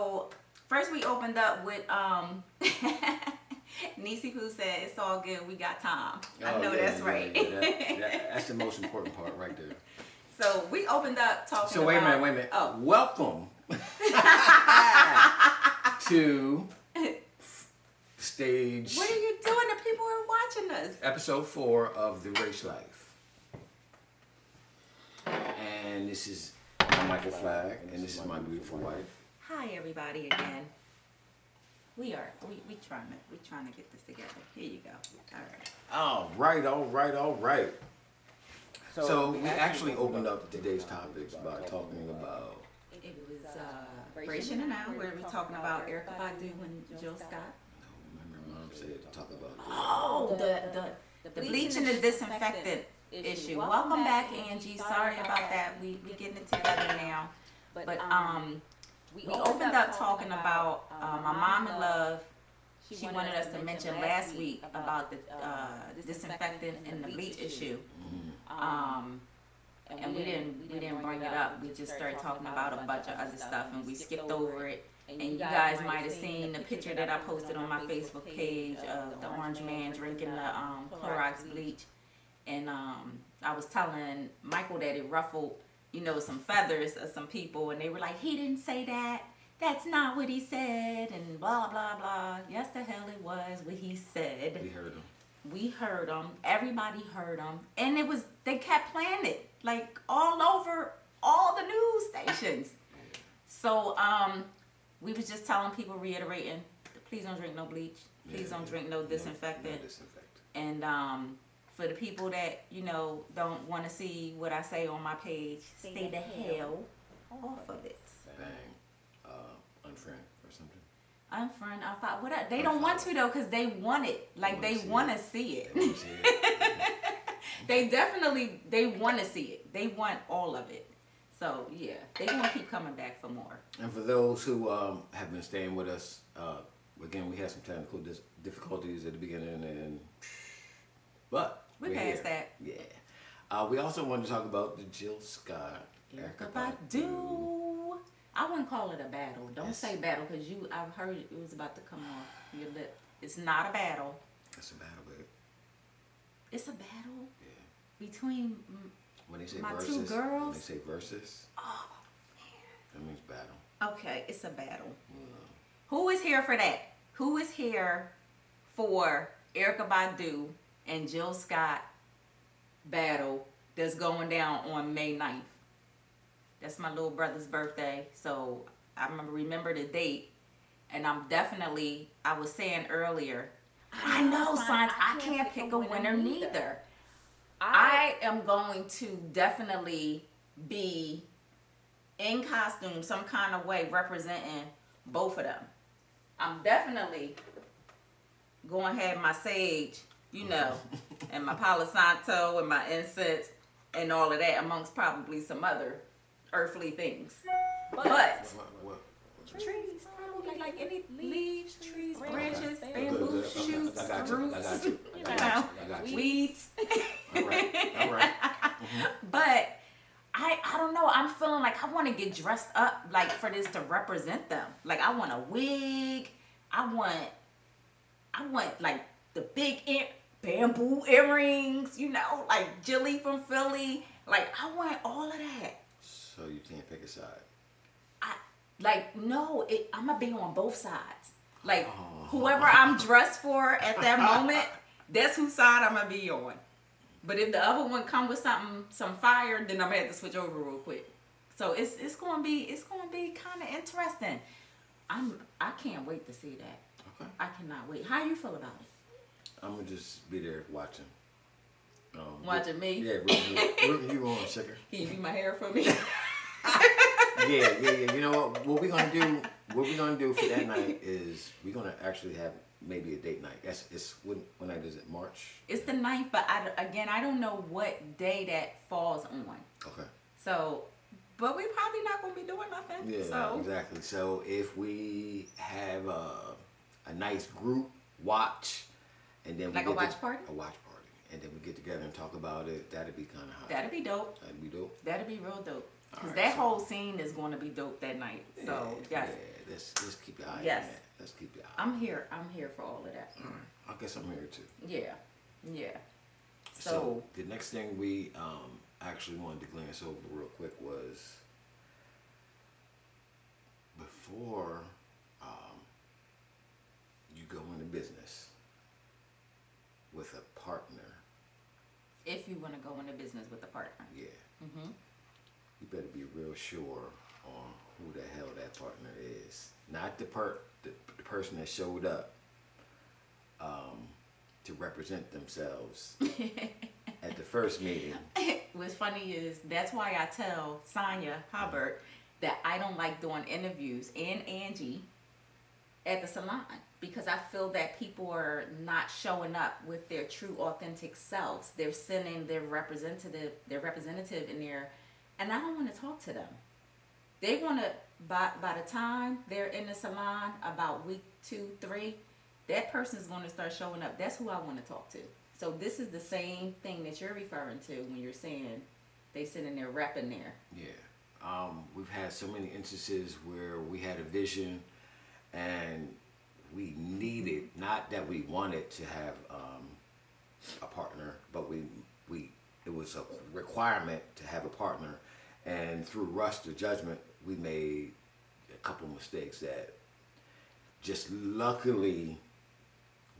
So first we opened up with Nisi Poo said it's all good. We got time. I know that's right. That's the most important part right there. So we opened up talking. So wait a minute. Oh, welcome to stage. What are you doing? The people are watching us. Episode 4 of The Race Life. And this is Michael Flagg, and this is my beautiful wife. Hi everybody again. We trying to get this together. Here you go. All right. So we actually opened up today's topics by talking about. It was Bration and I, where we're talking about Erykah Badu and Jill Scott. Remember, Mom said to talk about. Oh, the bleach and the disinfectant issue. Welcome back, Angie. Sorry about that. We getting it together now. But we opened up talking about my mom in love. She wanted us to mention last week about the disinfectant and the bleach issue. And we didn't bring it up. We just started talking about a bunch of other stuff, and we skipped over it. And you guys might have seen the picture that I posted on my Facebook page of the orange man drinking the Clorox bleach. And I was telling Michael that it ruffled, some feathers of some people, and they were like, he didn't say that. That's not what he said, and blah, blah, blah. Yes, the hell it was what he said. We heard him. Everybody heard him. And they kept playing it, like, all over all the news stations. So, we was just telling people, reiterating, please don't drink no bleach. Please don't drink no disinfectant. And, for the people that, don't want to see what I say on my page, stay the hell off of it. Bang. Unfriend or something. Unfriend, whatever. They don't want to though, because they want it. Like they want to see it. They want to see it. They want all of it. So yeah, they want to keep coming back for more. And for those who have been staying with us, again, we had some technical difficulties at the beginning, but we passed that. Yeah. We also wanted to talk about the Jill Scott, Erykah Badu. I wouldn't call it a battle. Don't say battle, because I've heard it was about to come off your lip. It's not a battle. It's a battle, babe. It's a battle? Yeah. Between when they say my versus, two girls? When they say versus, oh, that means battle. Okay, it's a battle. Who is here for that? Who is here for Erykah Badu and Jill Scott battle that's going down on May 9th? That's my little brother's birthday, so I remember the date, and I was saying earlier, I know, son, I can't pick a winner neither. I am going to definitely be in costume, some kind of way, representing both of them. I'm definitely going to have my sage, and my Palo Santo and my incense and all of that, amongst probably some other earthly things. But trees, probably like any leaves, trees, branches, bamboo, shoots, roots, weeds. All right. Mm-hmm. But I don't know. I'm feeling like I want to get dressed up like for this to represent them. Like I want a wig. I want like the big bamboo earrings. Like Jilly from Philly. Like I want all of that. So you can't pick a side. I'm gonna be on both sides. Like whoever I'm dressed for at that moment, that's whose side I'm gonna be on. But if the other one come with some fire, then I'm gonna have to switch over real quick. So it's gonna be kind of interesting. I can't wait to see that. Okay. I cannot wait. How you feel about it? I'm gonna just be there watching. Watching me? Yeah, rooting you on, sugar. Can you do my hair for me? Yeah. You know what we're gonna do for that night is we're gonna actually have maybe a date night. It's when night is it? March? It's the 9th, but I don't know what day that falls on. Okay. So, but we probably not gonna be doing nothing. Yeah, so. Exactly. So if we have a nice group watch, and then a watch party. A watch party. And then we get together and talk about it. That'd be kind of hot. That'd be dope. That'd be dope. That'd be real dope. Because that whole scene is going to be dope that night. So, yes. Yeah, let's keep your eye on Yes. that. Let's keep your eye. I'm here for all of that. All right. I guess I'm here too. Yeah. Yeah. So the next thing we actually wanted to glance over real quick was before you go into business with a partner. If you want to go into business with a partner. Yeah. Mm-hmm. You better be real sure on who the hell that partner is. Not the person that showed up to represent themselves at the first meeting. What's funny is that's why I tell Sonya Hubbard that I don't like doing interviews and Angie at the salon because I feel that people are not showing up with their true authentic selves. They're sending their representative in there, and I don't want to talk to them. They want to by the time they're in the salon about week 2, 3, that person's going to start showing up. That's who I want to talk to. So this is the same thing that you're referring to when you're saying they sitting there repping there. Yeah. We've had so many instances where we had a vision and we needed, not that we wanted to have a partner, but it was a requirement to have a partner. And through rush to judgment, we made a couple mistakes that just luckily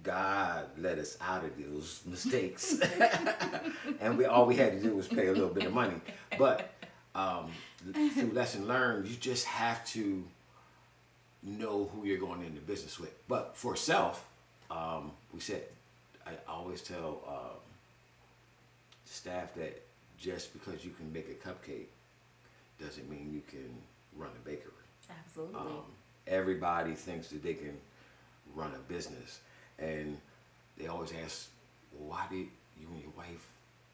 God let us out of those mistakes. And all we had to do was pay a little bit of money. But through lesson learned, you just have to know who you're going into business with. But for self, we said, I always tell staff that just because you can make a cupcake doesn't mean you can run a bakery. Absolutely. Everybody thinks that they can run a business, and they always ask, well, why did you and your wife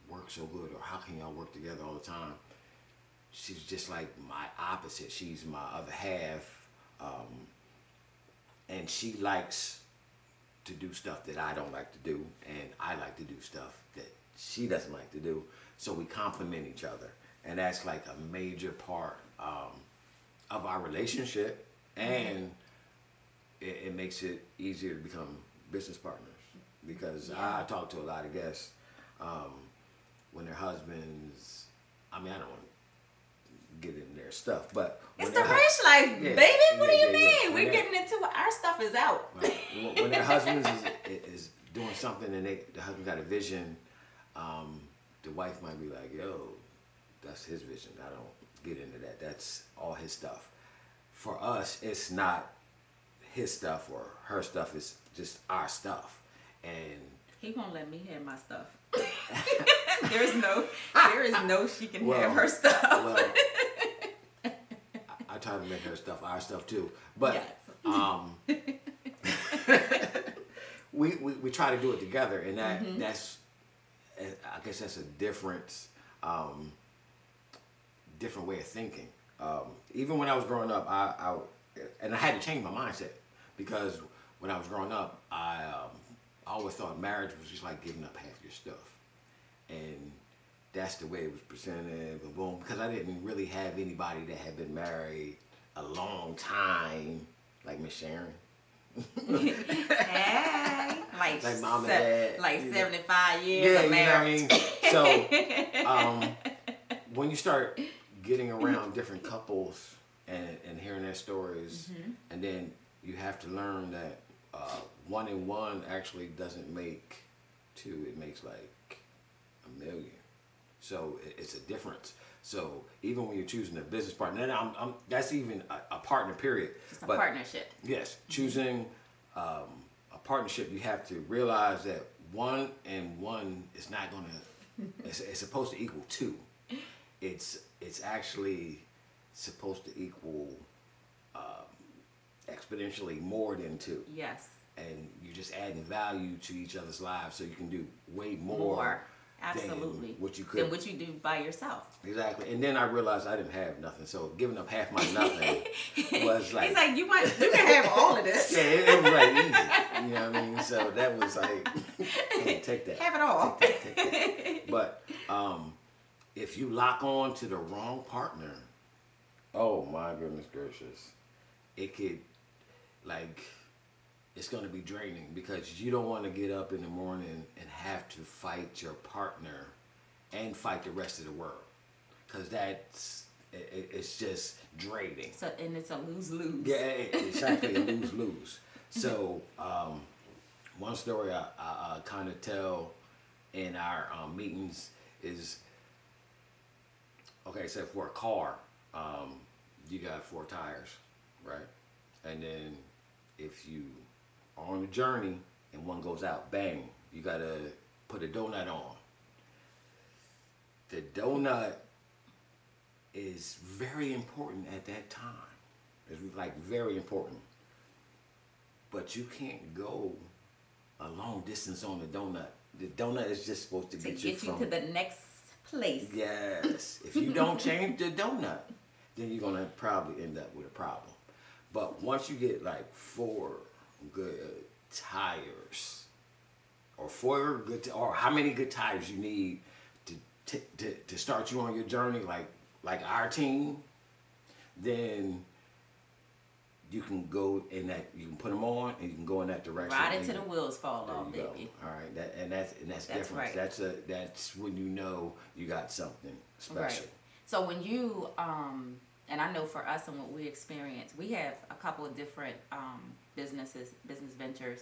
work so good, or how can y'all work together all the time? She's just like my opposite. She's my other half, and she likes to do stuff that I don't like to do, and I like to do stuff that she doesn't like to do, so we complement each other. And that's like a major part of our relationship, and it makes it easier to become business partners. Because I talk to a lot of guests when their husbands, I mean, I don't want to get in their stuff, but it's the rich life, baby. What do you mean? When We're getting into it. Our stuff is out. Right. When their husbands is doing something and the husband got a vision, the wife might be like, yo, that's his vision. I don't get into that. That's all his stuff. For us, it's not his stuff or her stuff. It's just our stuff. And he won't let me have my stuff. there is no she can have her stuff. Well, I try to make her stuff our stuff too. But we try to do it together, and that's, I guess that's a different way of thinking. Even when I was growing up, I had to change my mindset, because when I was growing up, I always thought marriage was just like giving up half your stuff, and that's the way it was presented. And boom, because I didn't really have anybody that had been married a long time, like Miss Sharon. Hey, like mom and dad, like 75 years of marriage. You know what I mean? So when you start getting around different couples and hearing their stories, and then you have to learn that 1 and 1 actually doesn't make 2; it makes like 1 million. So it's a difference. So even when you're choosing a business partner, and that's even a partner, period. Just a partnership. Yes, choosing a partnership, you have to realize that 1 and 1 is not gonna. It's supposed to equal 2. It's actually supposed to equal exponentially more than 2. Yes. And you're just adding value to each other's lives, so you can do way more. Absolutely. Than what you could. Than what you do by yourself. Exactly. And then I realized I didn't have nothing, so giving up half my nothing was like. He's like, you can have all of this. Yeah, it was like easy. You know what I mean? So that was like, hey, take that. Have it all. Take that. But if you lock on to the wrong partner, oh my goodness gracious, it could, like, it's going to be draining because you don't want to get up in the morning and have to fight your partner and fight the rest of the world, because it's just draining. So, and it's a lose-lose. Yeah, exactly, a lose-lose. So, one story I kind of tell in our meetings is, okay, so for a car, you got 4 tires, right? And then if you are on a journey and one goes out, bang, you got to put a donut on. The donut is very important at that time. It's like very important. But you can't go a long distance on the donut. The donut is just supposed to get you to the next place. Yes. If you don't change the donut, then you're gonna probably end up with a problem. But once you get like 4 good tires, or how many good tires you need to start you on your journey, like our team, then you can go in that. You can put them on, and you can go in that direction. Ride it till the wheels fall off, there you baby. go. All right, that's different. Right. That's when you know you got something special. Right. So when you and I know for us and what we experience, we have a couple of different business ventures,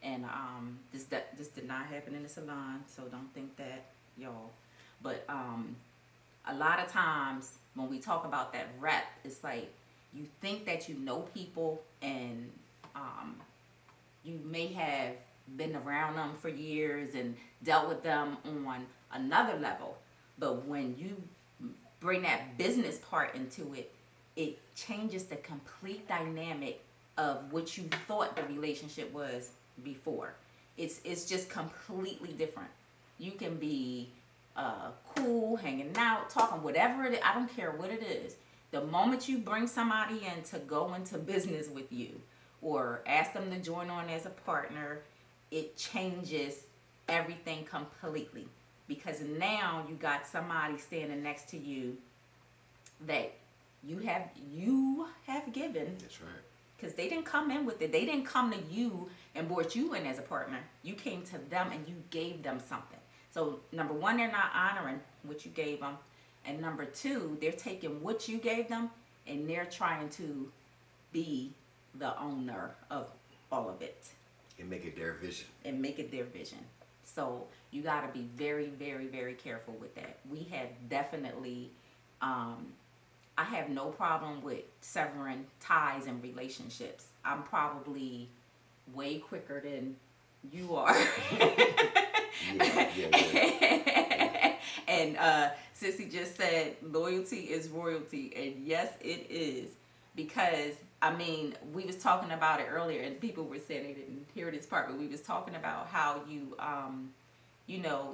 and this did not happen in the salon, so don't think that, y'all. But a lot of times when we talk about that rep, it's like you think that you know people, and you may have been around them for years and dealt with them on another level, but when you bring that business part into it, it changes the complete dynamic of what you thought the relationship was before. It's just completely different. You can be cool, hanging out, talking, whatever it is. I don't care what it is. The moment you bring somebody in to go into business with you or ask them to join on as a partner, it changes everything completely. Because now you got somebody standing next to you that you have given. That's right. Because they didn't come in with it. They didn't come to you and brought you in as a partner. You came to them and you gave them something. So number one, they're not honoring what you gave them. And number two, they're taking what you gave them and they're trying to be the owner of all of it. And make it their vision. So you got to be very, very, very careful with that. We have definitely, I have no problem with severing ties and relationships. I'm probably way quicker than you are. Yeah. And Sissy just said loyalty is royalty, and yes, it is. Because I mean, we was talking about it earlier, and people were saying they didn't hear this part, but we was talking about how you,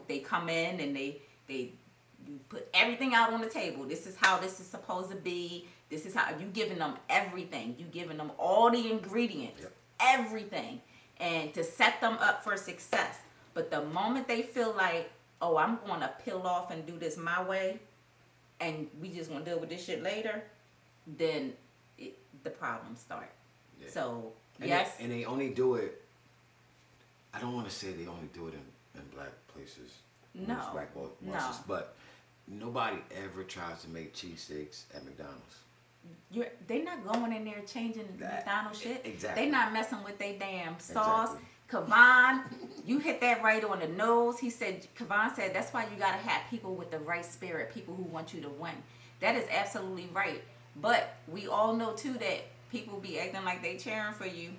they come in and you put everything out on the table. This is how this is supposed to be. This is how you giving them everything. You giving them all the ingredients, yep. Everything, and to set them up for success. But the moment they feel like, oh, I'm going to peel off and do this my way, and we just going to deal with this shit later, then the problems start. Yeah. So, and yes. They only do it, I don't want to say they only do it in black places. No. Black bosses, but nobody ever tries to make cheesesteaks at McDonald's. They're not going in there changing McDonald's shit. Exactly. They're not messing with their damn sauce. Exactly. Kavan, you hit that right on the nose. Kavan said that's why you got to have people with the right spirit, people who want you to win. That is absolutely right. But we all know too that people be acting like they cheering for you,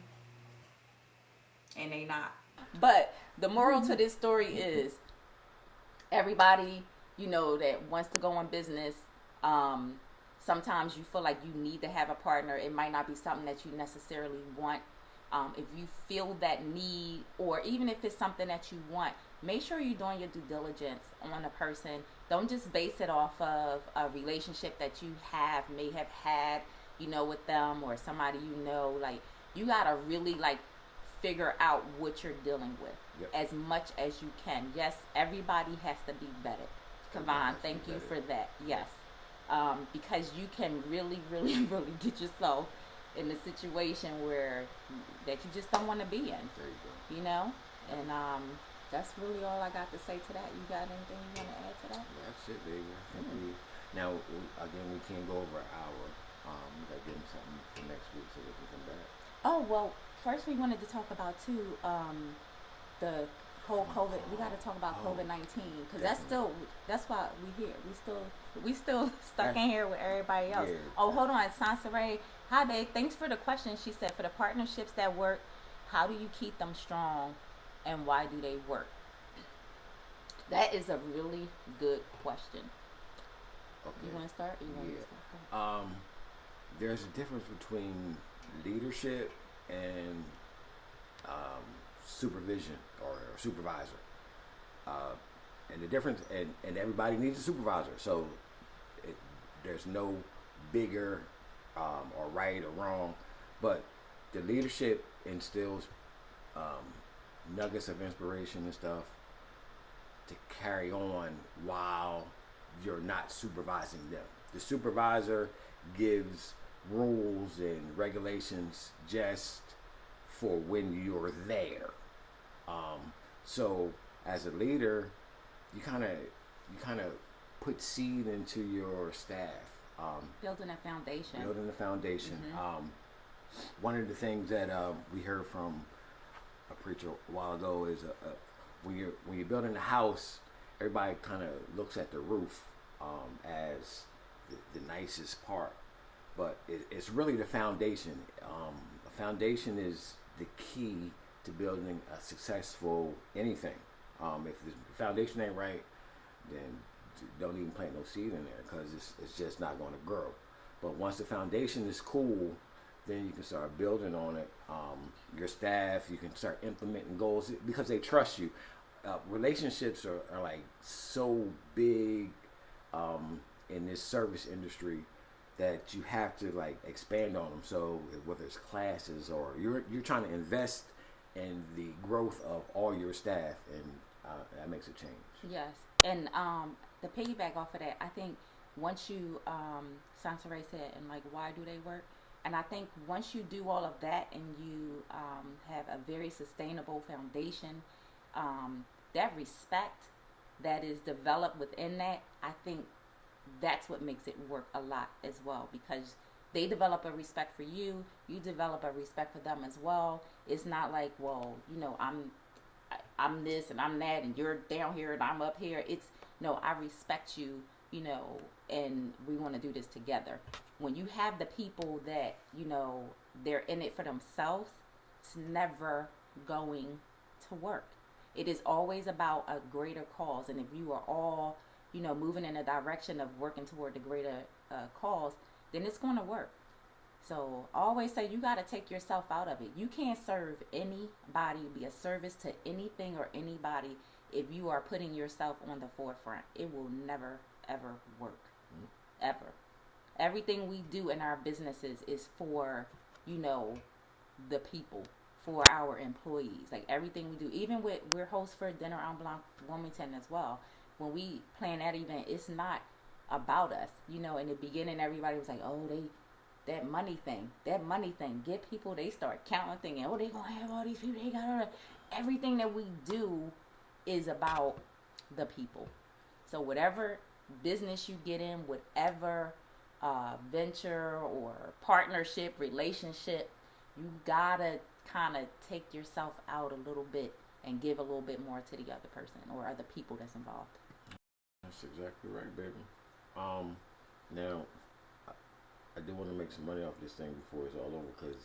and they not. But the moral to this story is everybody, that wants to go in business, sometimes you feel like you need to have a partner. It might not be something that you necessarily want. If you feel that need, or even if it's something that you want, make sure you're doing your due diligence on a person. Don't just base it off of a relationship that you may have had, with them or somebody Like, you gotta really figure out what you're dealing with, yep. As much as you can. Yes, everybody has to be vetted. Kavan, thank you for that. Yes, because you can really, really, really get yourself in a situation where that you just don't want to be in. There you go. You know, and that's really all I got to say to that. You got anything you want to add to that? That's it, baby. I think now again we can't go over an hour. We got to get him something for next week so we can come back. Oh well, first we wanted to talk about too the whole COVID. We got to talk about COVID-19 because that's why we here. We still stuck in here with everybody else. Yeah. Oh, hold on, Sansaray. Hi, babe. Thanks for the question. She said, for the partnerships that work, how do you keep them strong, and why do they work? That is a really good question. Okay. You want to start? Or you want Yeah. to start? There's a difference between leadership and supervision or supervisor. And the difference, and everybody needs a supervisor. So there's no bigger or right or wrong, but the leadership instills nuggets of inspiration and stuff to carry on while you're not supervising them. The supervisor gives rules and regulations just for when you're there. So as a leader, you kind of put seed into your staff. Building a foundation. Building the foundation. Mm-hmm. One of the things that we heard from a preacher a while ago is when you're building a house, everybody kind of looks at the roof as the nicest part, but it's really the foundation. The foundation is the key to building a successful anything. If the foundation ain't right, then don't even plant no seed in there because it's just not going to grow. But once the foundation is cool, then you can start building on it. Your staff, you can start implementing goals because they trust you. Relationships are like so big in this service industry that you have to like expand on them. So whether it's classes or you're trying to invest in the growth of all your staff, and that makes a change. Yes, and the piggyback off of that, I think once you, Sansaray said, and like, why do they work? And I think once you do all of that and you have a very sustainable foundation, that respect that is developed within that, I think that's what makes it work a lot as well, because they develop a respect for you, you develop a respect for them as well. It's not like, well, you know, I'm this and I'm that and you're down here and I'm up here. It's no, I respect you, you know, and we want to do this together. When you have the people that, you know, they're in it for themselves, it's never going to work. It is always about a greater cause. And if you are all, you know, moving in a direction of working toward the greater cause, then it's going to work. So I always say you got to take yourself out of it. You can't serve anybody, be a service to anything or anybody if you are putting yourself on the forefront. It will never, ever work. Ever. Everything we do in our businesses is for, you know, the people, for our employees. Like everything we do, even with, we're hosts for Dinner en Blanc Wilmington as well. When we plan that event, it's not about us. You know, in the beginning, everybody was like, oh, that money thing. Get people, they start counting, thinking, oh, they gonna have all these people. They got everything that we do is about the people. So whatever business you get in, whatever venture or partnership, relationship, you gotta kind of take yourself out a little bit and give a little bit more to the other person or other people that's involved. That's exactly right, baby. Now, I do want to make some money off this thing before it's all over because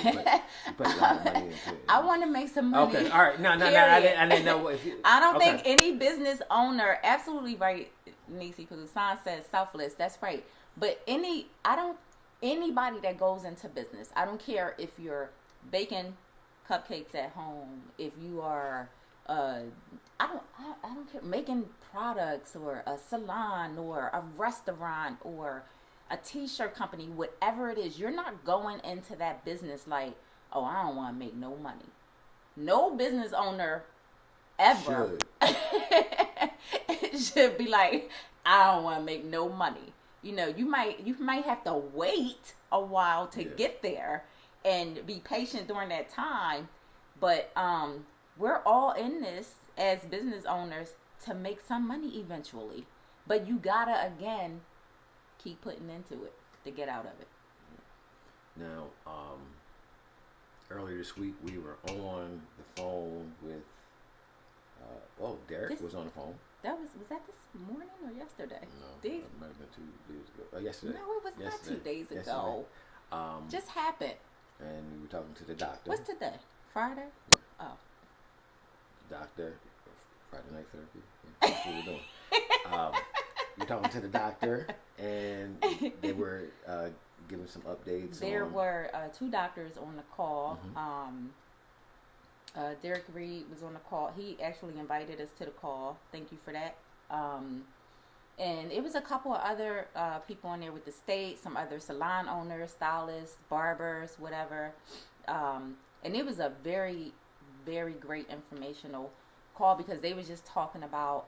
you put a lot of money into it. I want to make some money. Okay, all right. No. I didn't know if you. I don't think any business owner, absolutely right, Nisi, because Hassan says selfless. That's right. But anybody that goes into business, I don't care if you're baking cupcakes at home, if you are, I don't care, making products or a salon or a restaurant or a t-shirt company, whatever it is, you're not going into that business like, oh, I don't want to make no money. No business owner ever should be like, I don't want to make no money. you might have to wait a while to get there and be patient during that time. But we're all in this as business owners to make some money eventually. But you gotta, again, keep putting into it to get out of it. Now, earlier this week we were on the phone with, Derek was on the phone. Was that this morning or yesterday? No, it might have been 2 days ago. Yesterday. No, it was not 2 days ago. Just happened. And we were talking to the doctor. What's today? Friday? Yeah. Oh. Doctor. Friday night therapy. Yeah, that's what we're doing. We're talking to the doctor, and they were giving some updates. There were 2 doctors on the call. Derek Reed was on the call. He actually invited us to the call. Thank you for that. And it was a couple of other people on there with the state, some other salon owners, stylists, barbers, whatever. And it was a very, very great informational call because they was just talking about,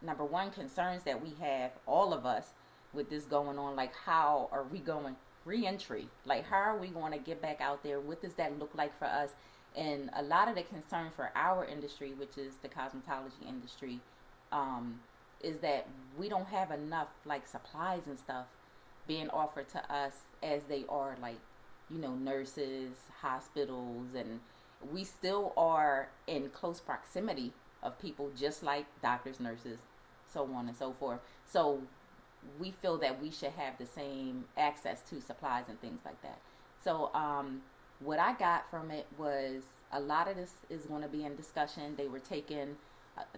number one, concerns that we have, all of us, with this going on. Like, how are we going re-entry? Like, how are we going to get back out there? What does that look like for us? And a lot of the concern for our industry, which is the cosmetology industry, is that we don't have enough like supplies and stuff being offered to us as they are like, nurses, hospitals, and we still are in close proximity of people just like doctors, nurses, so on and so forth. So we feel that we should have the same access to supplies and things like that. So what I got from it was a lot of this is going to be in discussion. They were taking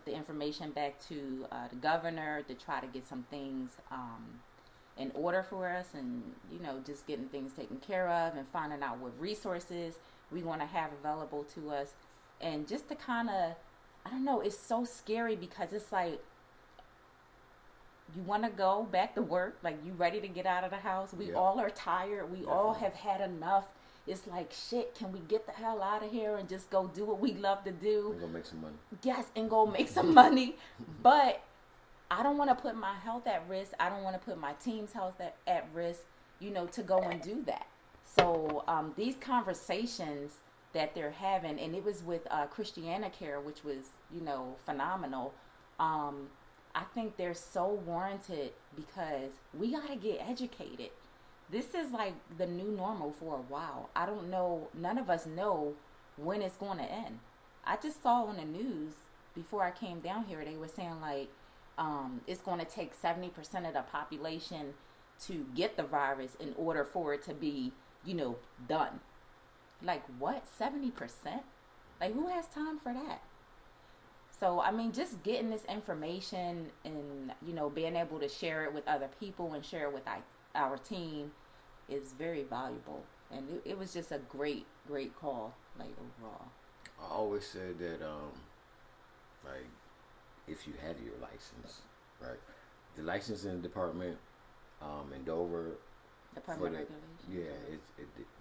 the information back to the governor to try to get some things in order for us, and just getting things taken care of and finding out what resources we want to have available to us, and just to kind of, I don't know, it's so scary because it's like you want to go back to work, like you ready to get out of the house. We all are tired. We all have had enough. It's like, shit, can we get the hell out of here and just go do what we love to do? And go make some money. Yes, and go make some money. But I don't want to put my health at risk. I don't want to put my team's health at risk, to go and do that. So these conversations that they're having, and it was with Christiana Care, which was, phenomenal. I think they're so warranted because we got to get educated. This is like the new normal for a while. I don't know. None of us know when it's going to end. I just saw on the news before I came down here, they were saying like it's going to take 70% of the population to get the virus in order for it to be, done. Like what? 70%? Like who has time for that? So, I mean, just getting this information and, being able to share it with other people and share it with our team is very valuable. And it was just a great, great call, like, overall. I always said that, like, if you have your license, right? The licensing department in Dover, Department of Regulation.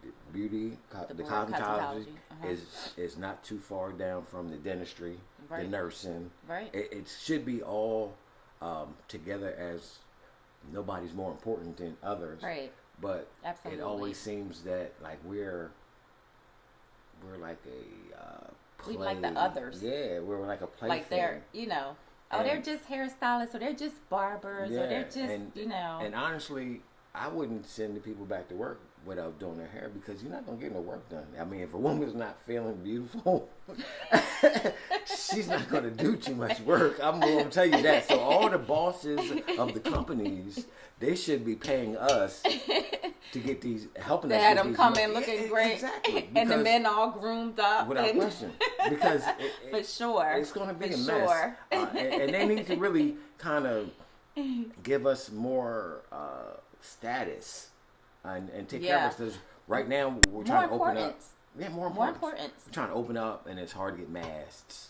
The beauty, the cosmetology is not too far down from the dentistry, the nursing. Right. It should be all together, as nobody's more important than others. Right. But absolutely, it always seems that like we're like a play. We like the others. Yeah, we're like a play. Like they're, they're just hairstylists, or they're just barbers, or they're just, And honestly, I wouldn't send the people back to work without doing their hair, because you're not going to get no work done. I mean, if a woman's not feeling beautiful, she's not going to do too much work. I'm going to tell you that. So all the bosses of the companies, they should be paying us to get these, helping us. They had them come in looking great. Exactly. And the men all groomed up. Without question. Because for sure. It's going to be a mess. And they need to really kind of give us more status and take care of us, because right now we're trying to open up. Yeah, more important. We're trying to open up, and it's hard to get masks.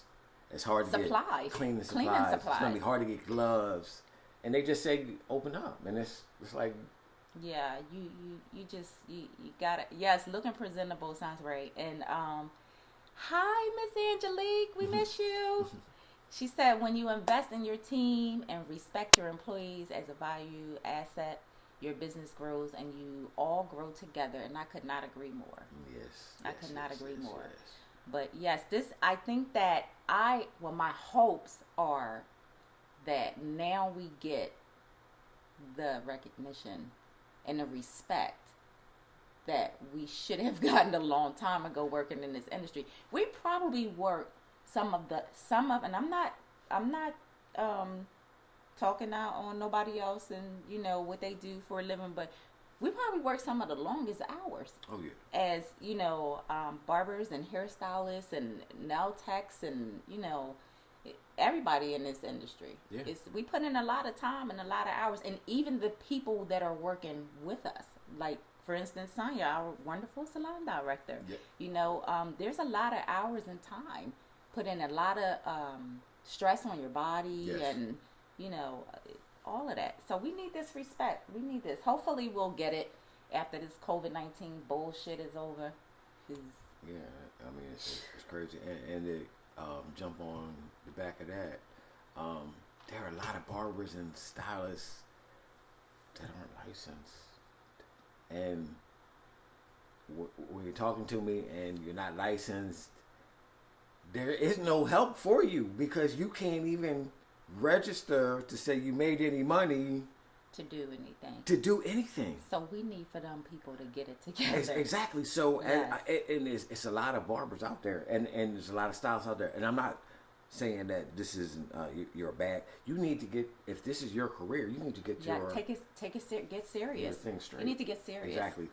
It's hard to get cleaning supplies. It's gonna be hard to get gloves, and they just say open up, and it's like. Yeah, you got it. Yes, looking presentable sounds right. And hi, Miss Angelique, we miss you. She said, when you invest in your team and respect your employees as a value asset, your business grows and you all grow together. And I could not agree more. Yes. I could not agree more. Yes. But yes, I think that my hopes are that now we get the recognition and the respect that we should have gotten a long time ago working in this industry. We probably work some of, and I'm not talking out on nobody else and, you know, what they do for a living, but we probably work some of the longest hours. Oh, yeah. As, you know, barbers and hairstylists and nail techs and, you know, everybody in this industry. Yeah. We put in a lot of time and a lot of hours, and even the people that are working with us, like, for instance, Sonia, our wonderful salon director. Yeah. You know, there's a lot of hours and time, put in a lot of stress on your body. Yes. And, you know, all of that. So we need this respect. We need this. Hopefully we'll get it after this COVID-19 bullshit is over. Yeah, I mean, it's crazy. And to jump on the back of that, there are a lot of barbers and stylists that aren't licensed. And when you're talking to me and you're not licensed, there is no help for you because you can't even register to say you made any money to do anything. So we need for them people to get it together. Exactly. So yes. and it's a lot of barbers out there, and there's a lot of stylists out there. And I'm not saying that this is you're bad. You need to get, if this is your career, you need to get your get serious. Your thing straight. You need to get serious. Exactly.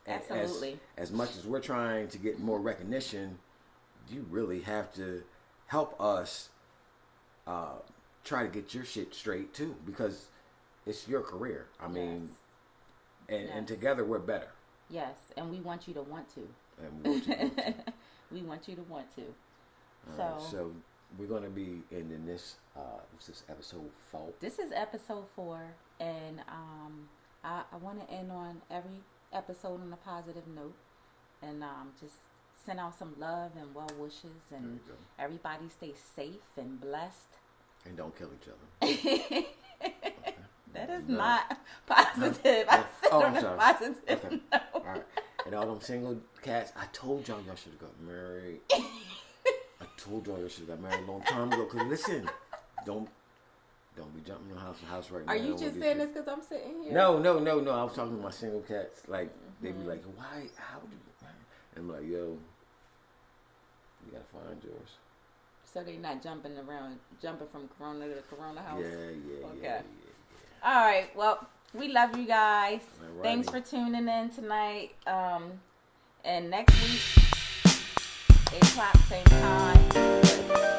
Absolutely. As much as we're trying to get more recognition, you really have to help us try to get your shit straight too, because it's your career. I mean, and together we're better. Yes, and we want you to want to. And we want you to want to. We want you to want to. So we're going to be in this. This is episode 4. This is episode 4, and I want to end on every episode on a positive note, and just send out some love and well wishes, and everybody stay safe and blessed. And don't kill each other. Okay. That is not positive. I said on a positive note. All right. And all them single cats, I told y'all should have got married. I told y'all should have got married a long time ago. Cause listen, don't be jumping from house to house right now. Are you just saying this because I'm sitting here? No. I was talking to my single cats. Like they be like, why? How do you? And I'm like, yo, you gotta find yours. So they not jumping from Corona to Corona house? Yeah. Okay. Yeah. All right. Well, we love you guys. Alrighty. Thanks for tuning in tonight. And next week, 8 o'clock, same time.